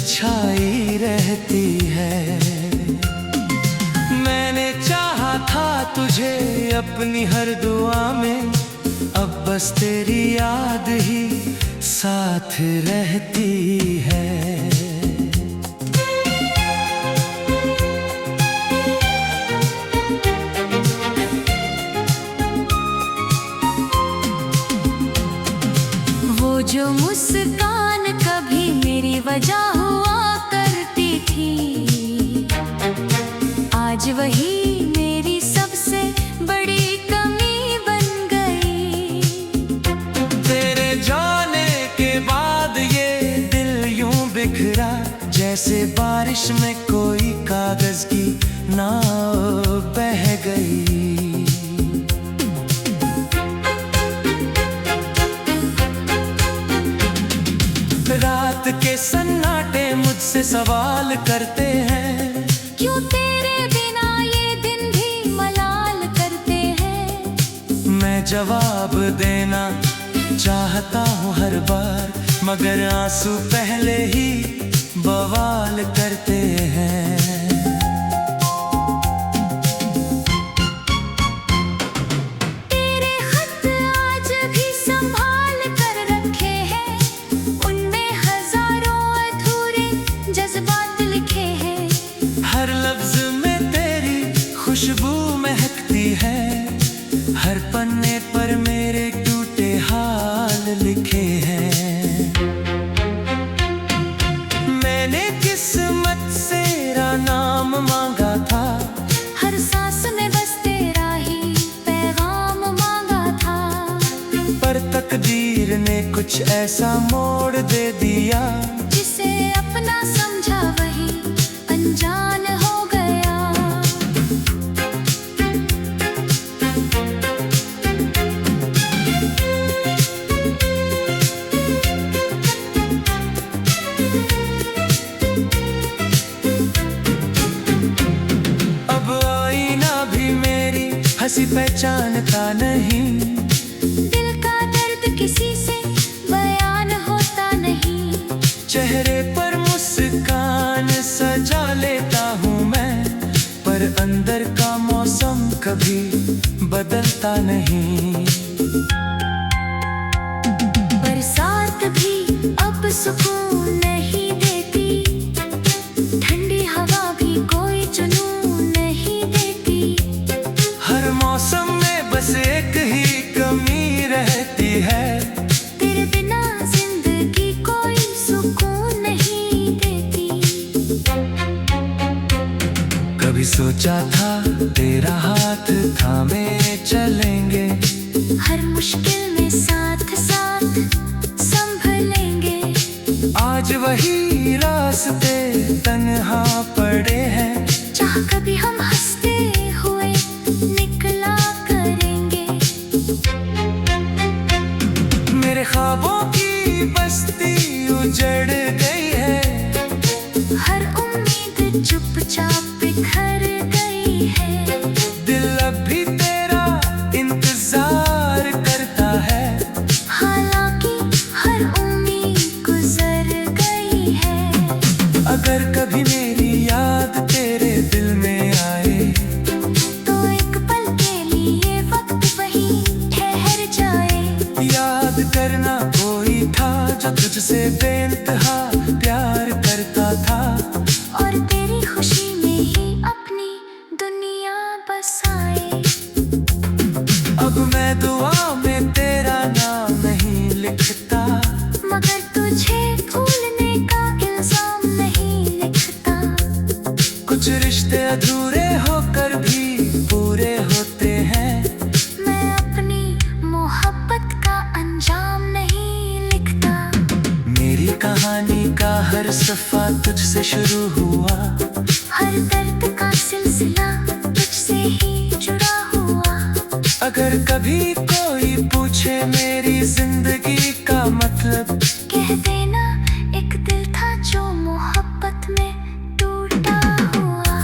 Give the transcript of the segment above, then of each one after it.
छाई रहती है। मैंने चाहा था तुझे अपनी हर दुआ में, अब बस तेरी याद ही साथ रहती है। वो जो मुस्कान कभी मेरी वजह हुआ करती थी, आज वही मेरी सबसे बड़ी कमी बन गई। तेरे जाने के बाद ये दिल यूं बिखरा, जैसे बारिश में कोई कागज की नाव बह गई। रात के सन्नाटे मुझसे सवाल करते हैं, क्यों तेरे बिना ये दिन भी मलाल करते हैं। मैं जवाब देना चाहता हूँ हर बार, मगर आंसू पहले ही बवाल करते हैं। हर लफ्ज में तेरी खुशबू महकती है, हर पन्ने पर मेरे टूटे हाल लिखे हैं। मैंने किस्मत से तेरा नाम मांगा था, हर सांस में बस तेरा ही पैगाम मांगा था। पर तकदीर ने कुछ ऐसा मोड़ दे दिया, जिसे अपना समझा वही अनजान हो गया। अब आईना भी मेरी हंसी पहचानता नहीं, दिल का दर्द किसी से बयान होता नहीं। चेहरे पर मुस्कान सजा लेता हूँ मैं, पर अंदर का मौसम कभी बदलता नहीं। बरसात भी अब सुकून नहीं देती, ठंडी हवा भी कोई जुनून नहीं देती। हर मौसम में बस एक ही कमी रहती है, तेरे बिना जिंदगी कोई सुकून नहीं देती। कभी सोचा था तेरा हाथ थामे चलेंगे, हर मुश्किल में साथ साथ संभलेंगे। आज वही रास्ते तन्हा पड़े हैं, चाह कभी हम हंसते हुए निकला करेंगे। मेरे ख्वाबों की बस्ती उजड़ गई है, हर उम्मीद चुपचाप बिखर गई है। दिल अब भी तेरा इंतजार करता है, हालांकि हर उम्मीद गुजर गई है। अगर कभी मेरी याद तेरे दिल में आए, तो एक पल के लिए वक्त वहीं ठहर जाए। याद करना कोई था जो तुझसे बेइंतहा प्यार करता था, और तेरी खुशी में ही अपनी दुनिया बसाए। अब मैं दुआ में तेरा नाम नहीं लिखता, मगर तुझे भूलने का इल्जाम नहीं लिखता। कुछ रिश्ते अधूरे होकर भी पूरे होते हैं, मैं अपनी मोहब्बत का अंजाम नहीं लिखता। मेरी कहानी का हर सफ़ा तुझसे शुरू हुआ, हर दर्द का सिलसिला तुझसे ही जुड़ा हुआ। अगर कभी कोई पूछे मेरी जिंदगी का मतलब, कह देना एक दिल था जो मोहब्बत में टूटा हुआ।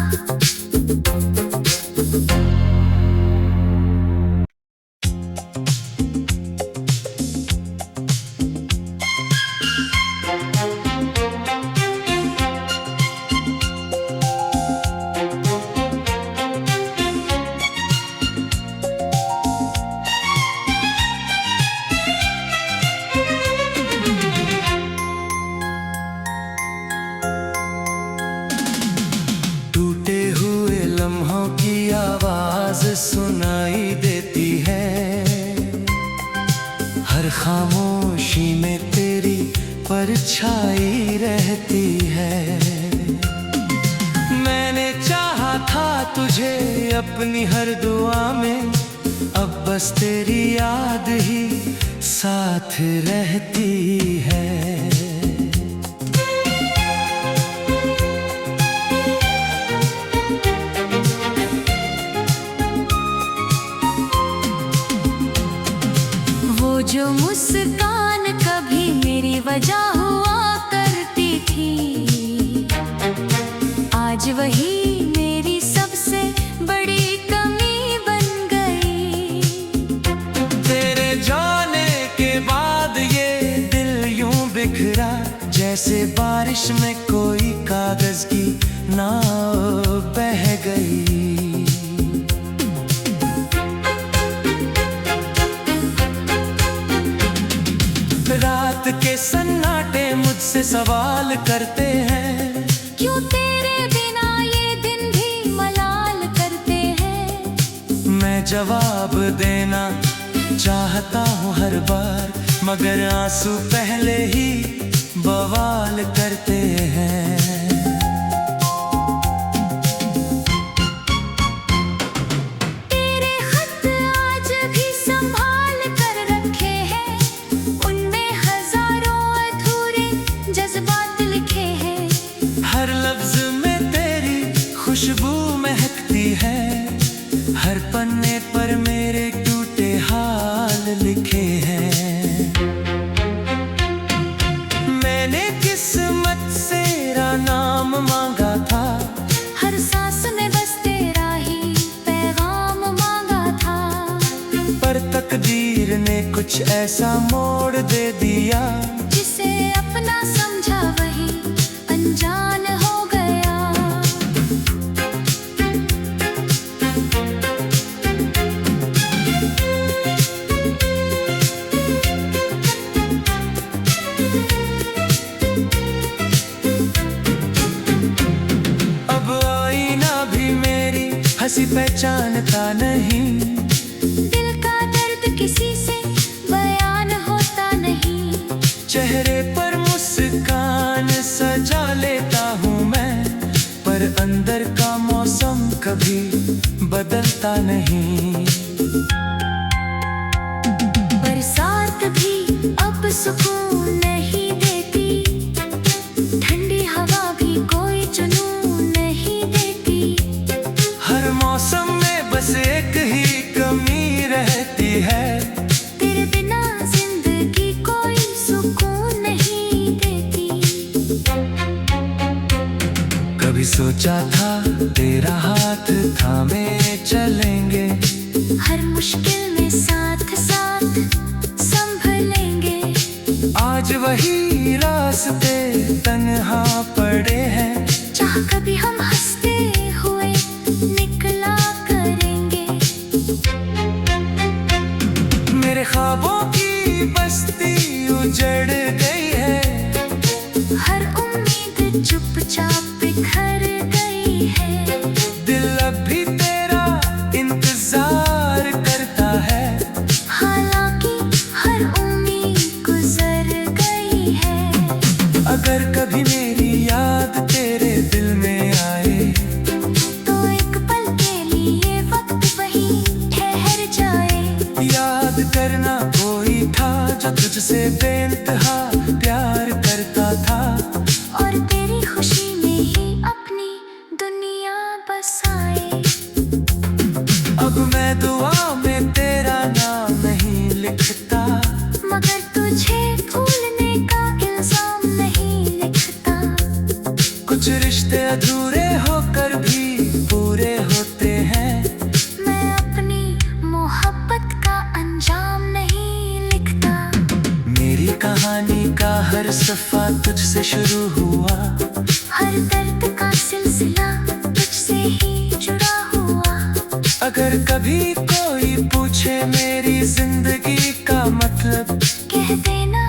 हर खामोशी में तेरी परछाई रहती है। मैंने चाहा था तुझे अपनी हर दुआ में, अब बस तेरी याद ही साथ रहती है। वो जो मुस्कान कभी मेरी वजह हुआ करती थी, आज वही मेरी सबसे बड़ी कमी बन गई। तेरे जाने के बाद ये दिल यूं बिखरा, जैसे बारिश में कोई कागज की नाव बह गई। रात के सन्नाटे मुझसे सवाल करते हैं, क्यों तेरे बिना ये दिन भी मलाल करते हैं। मैं जवाब देना चाहता हूँ हर बार, मगर आंसू पहले ही बवाल करते हैं। तेरे खत आज भी संभाल कर रखे हैं, उनमें हजारों अधूरे जज्बात लिखे हैं। हर लफ्ज में तेरी खुशबू महकती है, हर पन्ने पर मेरे टूटे हाल लिखे हैं। मैंने किस्मत से तेरा नाम मांगा था, हर सांस में बस तेरा ही पैगाम मांगा था। पर तकदीर ने कुछ ऐसा मोड़ दे दिया, जिसे अपना समझा वही अनजान हो गया। अब आईना भी मेरी हंसी पहचानता नहीं, दिल का दर्द किसी से बयान होता नहीं। चेहरे पर मुस्कान सजा लेता हूँ मैं, पर अंदर का मौसम कभी बदलता नहीं। बरसात भी अब सुकून नहीं देती, ठंडी हवा भी कोई जुनून नहीं देती। हर मौसम में बस एक ही कमी रहती है, तेरे बिना जिंदगी कोई सुकून नहीं देती। कभी सोचा था तेरा हाथ थामे चलेंगे, हर मुश्किल में साथ साथ संभलेंगे। आज वही रास्ते तन्हा पड़े हैं, चाह कभी हम हंसते हुए निकला करेंगे। मेरे ख्वाबों की बस्ती उजड़ गई है, हर उम्मीद चुपचाप बिखर गई है। दिल अब भी तेरा इंतजार करता है, हालांकि हर उम्मीद गुजर गई है। अगर कभी मेरी याद तेरे दिल में आए, तो एक पल के लिए वक्त वहीं ठहर जाए। याद करना कोई था जो तुझसे बेइंतहा प्यार करता था, और तेरी खुशी में ही अपनी दुनिया बसाए। अब मैं दुआ में तेरा नाम नहीं लिखता, मगर तुझे भूलने का इल्जाम नहीं लिखता। कुछ रिश्ते अधूरे होकर भी पूरे होते हैं। मैं अपनी मोहब्बत का अंजाम नहीं लिखता। मेरी कहानी का हर सफा तुझसे शुरू हुआ, हर दर्द का सिलसिला तुझसे ही जुड़ा हुआ। अगर कभी कोई पूछे मेरी जिंदगी का मतलब, कह देना